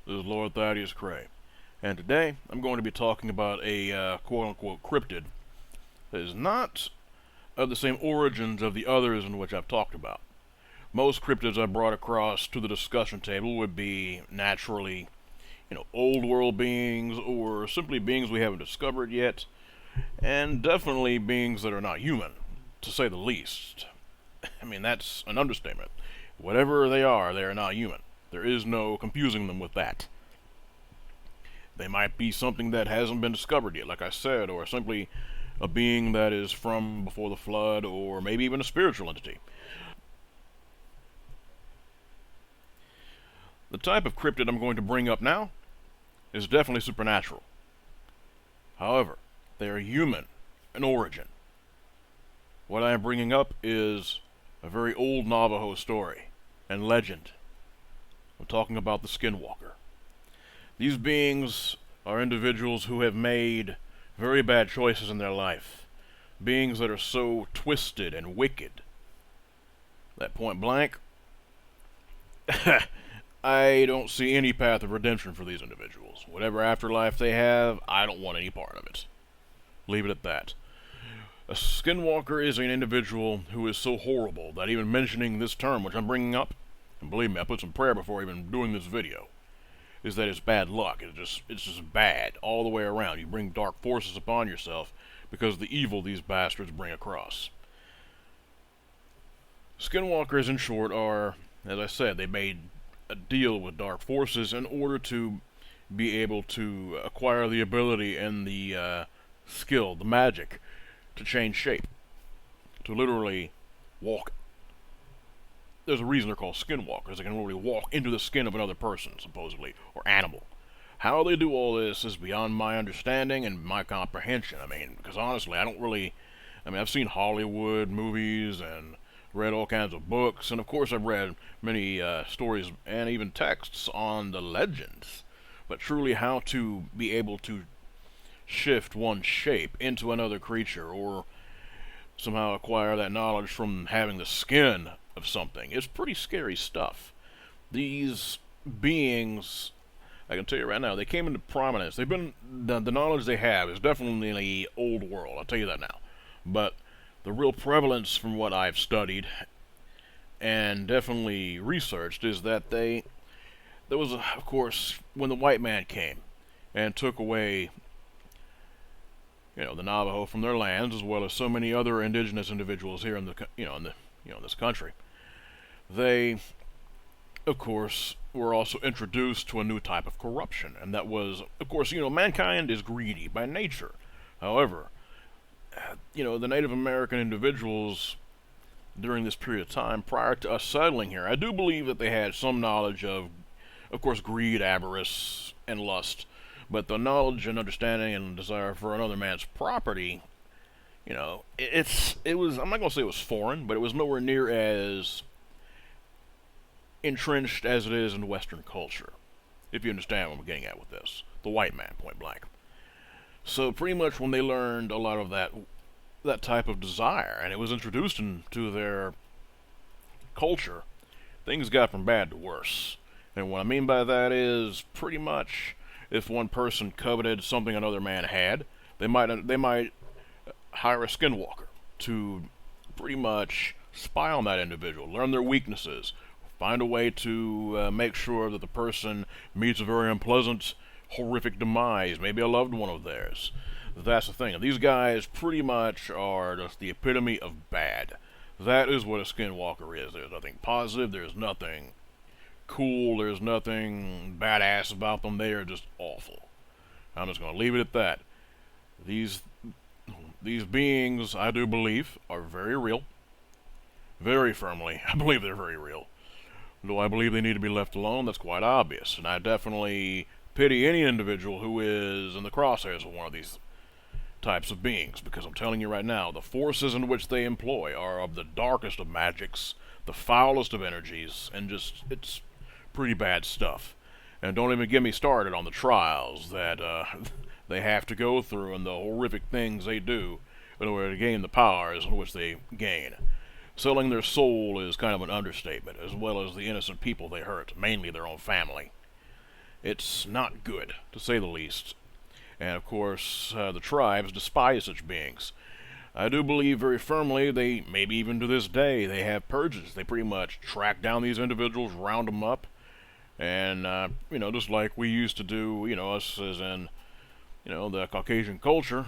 This is Lord Thaddeus Cray, and today I'm going to be talking about a quote-unquote cryptid that is not of the same origins of the others in which I've talked about. Most cryptids I've brought across to the discussion table would be naturally, old world beings or simply beings we haven't discovered yet, and definitely beings that are not human, to say the least. I mean, that's an understatement. Whatever they are not human. There is no confusing them with that. They might be something that hasn't been discovered yet, like I said, or simply a being that is from before the flood, or maybe even a spiritual entity. The type of cryptid I'm going to bring up now is definitely supernatural. However, they are human in origin. What I am bringing up is a very old Navajo story and legend. I'm talking about the Skinwalker. These beings are individuals who have made very bad choices in their life. Beings that are so twisted and wicked that point blank, I don't see any path of redemption for these individuals. Whatever afterlife they have, I don't want any part of it. Leave it at that. A skinwalker is an individual who is so horrible that even mentioning this term, which I'm bringing up, and believe me, I put some prayer before even doing this video, is that it's bad luck. It's just bad all the way around. You bring dark forces upon yourself because of the evil these bastards bring across. Skinwalkers, in short, are, as I said, they made a deal with dark forces in order to be able to acquire the ability and the skill, the magic, to change shape, to literally walk. There's a reason they're called skinwalkers. They can literally walk into the skin of another person, supposedly, or animal. How they do all this is beyond my understanding and my comprehension. Because honestly, I've seen Hollywood movies and read all kinds of books, and of course I've read many stories and even texts on the legends. But truly how to be able to shift one shape into another creature, or somehow acquire that knowledge from having the skin of something, it's pretty scary stuff. These beings, I can tell you right now, they came into prominence. The knowledge they have is definitely old world, I'll tell you that now. But the real prevalence from what I've studied and definitely researched is that there was, of course, when the white man came and took away the Navajo from their lands, as well as so many other indigenous individuals here in this country. They, of course, were also introduced to a new type of corruption, and that was, of course, mankind is greedy by nature. However, the Native American individuals during this period of time, prior to us settling here, I do believe that they had some knowledge of course, greed, avarice, and lust. But the knowledge and understanding and desire for another man's property, it was, I'm not going to say it was foreign, but it was nowhere near as entrenched as it is in Western culture. If you understand what I'm getting at with this. The white man, point blank. So pretty much when they learned a lot of that type of desire, and it was introduced into their culture, things got from bad to worse. And what I mean by that is pretty much, if one person coveted something another man had, they might hire a skinwalker to pretty much spy on that individual, learn their weaknesses, find a way to make sure that the person meets a very unpleasant, horrific demise, maybe a loved one of theirs. That's the thing. And these guys pretty much are just the epitome of bad. That is what a skinwalker is. There's nothing positive, there's nothing cool, there's nothing badass about them. They are just awful. I'm just going to leave it at that. These beings, I do believe, are very real. Very firmly, I believe they're very real. Do I believe they need to be left alone? That's quite obvious. And I definitely pity any individual who is in the crosshairs of one of these types of beings, because I'm telling you right now, the forces in which they employ are of the darkest of magics, the foulest of energies, and it's pretty bad stuff. And don't even get me started on the trials that they have to go through and the horrific things they do in order to gain the powers in which they gain. Selling their soul is kind of an understatement, as well as the innocent people they hurt, mainly their own family. It's not good, to say the least. And of course, the tribes despise such beings. I do believe very firmly they, maybe even to this day, they have purges. They pretty much track down these individuals, round them up, and, just like we used to do, us as in, the Caucasian culture,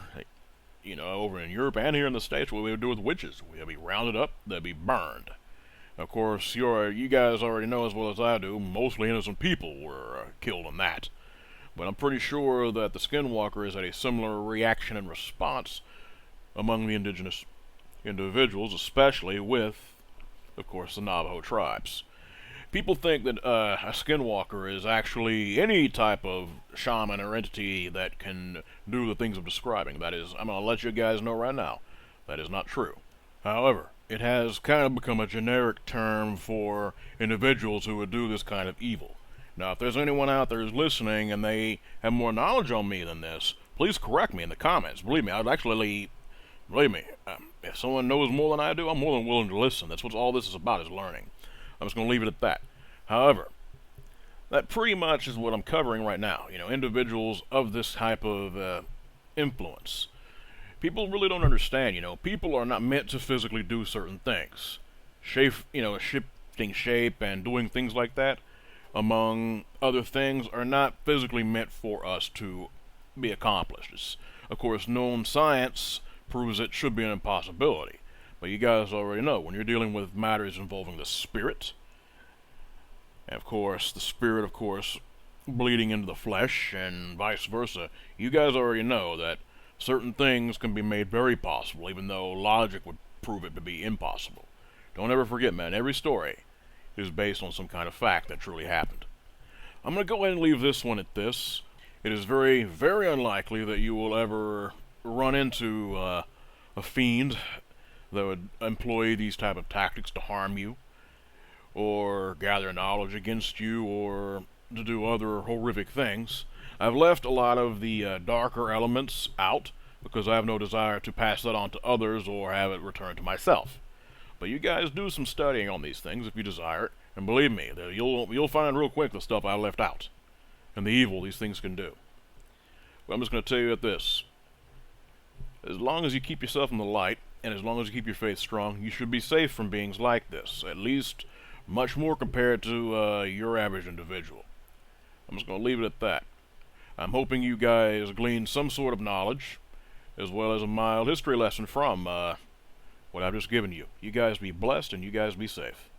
over in Europe and here in the States, what we would do with witches. They'd be rounded up, they'd be burned. Of course, you guys already know as well as I do, mostly innocent people were killed in that. But I'm pretty sure that the Skinwalkers had a similar reaction and response among the indigenous individuals, especially with, of course, the Navajo tribes. People think that a skinwalker is actually any type of shaman or entity that can do the things I'm describing. That is, I'm going to let you guys know right now, that is not true. However, it has kind of become a generic term for individuals who would do this kind of evil. Now, if there's anyone out there who's listening and they have more knowledge on me than this, please correct me in the comments. Believe me, if someone knows more than I do, I'm more than willing to listen. That's what all this is about, is learning. I'm just going to leave it at that. However, that pretty much is what I'm covering right now. Individuals of this type of influence. People really don't understand, people are not meant to physically do certain things. Shifting shape and doing things like that, among other things, are not physically meant for us to be accomplished. It's, of course, known science proves it should be an impossibility. But you guys already know, when you're dealing with matters involving the spirit, and of course, the spirit, of course, bleeding into the flesh, and vice versa, you guys already know that certain things can be made very possible, even though logic would prove it to be impossible. Don't ever forget, man, every story is based on some kind of fact that truly happened. I'm going to go ahead and leave this one at this. It is very, very unlikely that you will ever run into a fiend that would employ these type of tactics to harm you, or gather knowledge against you, or to do other horrific things. I've left a lot of the darker elements out, because I have no desire to pass that on to others or have it returned to myself. But you guys do some studying on these things if you desire it, and believe me, you'll find real quick the stuff I left out, and the evil these things can do. But I'm just going to tell you this. As long as you keep yourself in the light, and as long as you keep your faith strong, you should be safe from beings like this, at least much more compared to your average individual. I'm just going to leave it at that. I'm hoping you guys gleaned some sort of knowledge, as well as a mild history lesson from what I've just given you. You guys be blessed, and you guys be safe.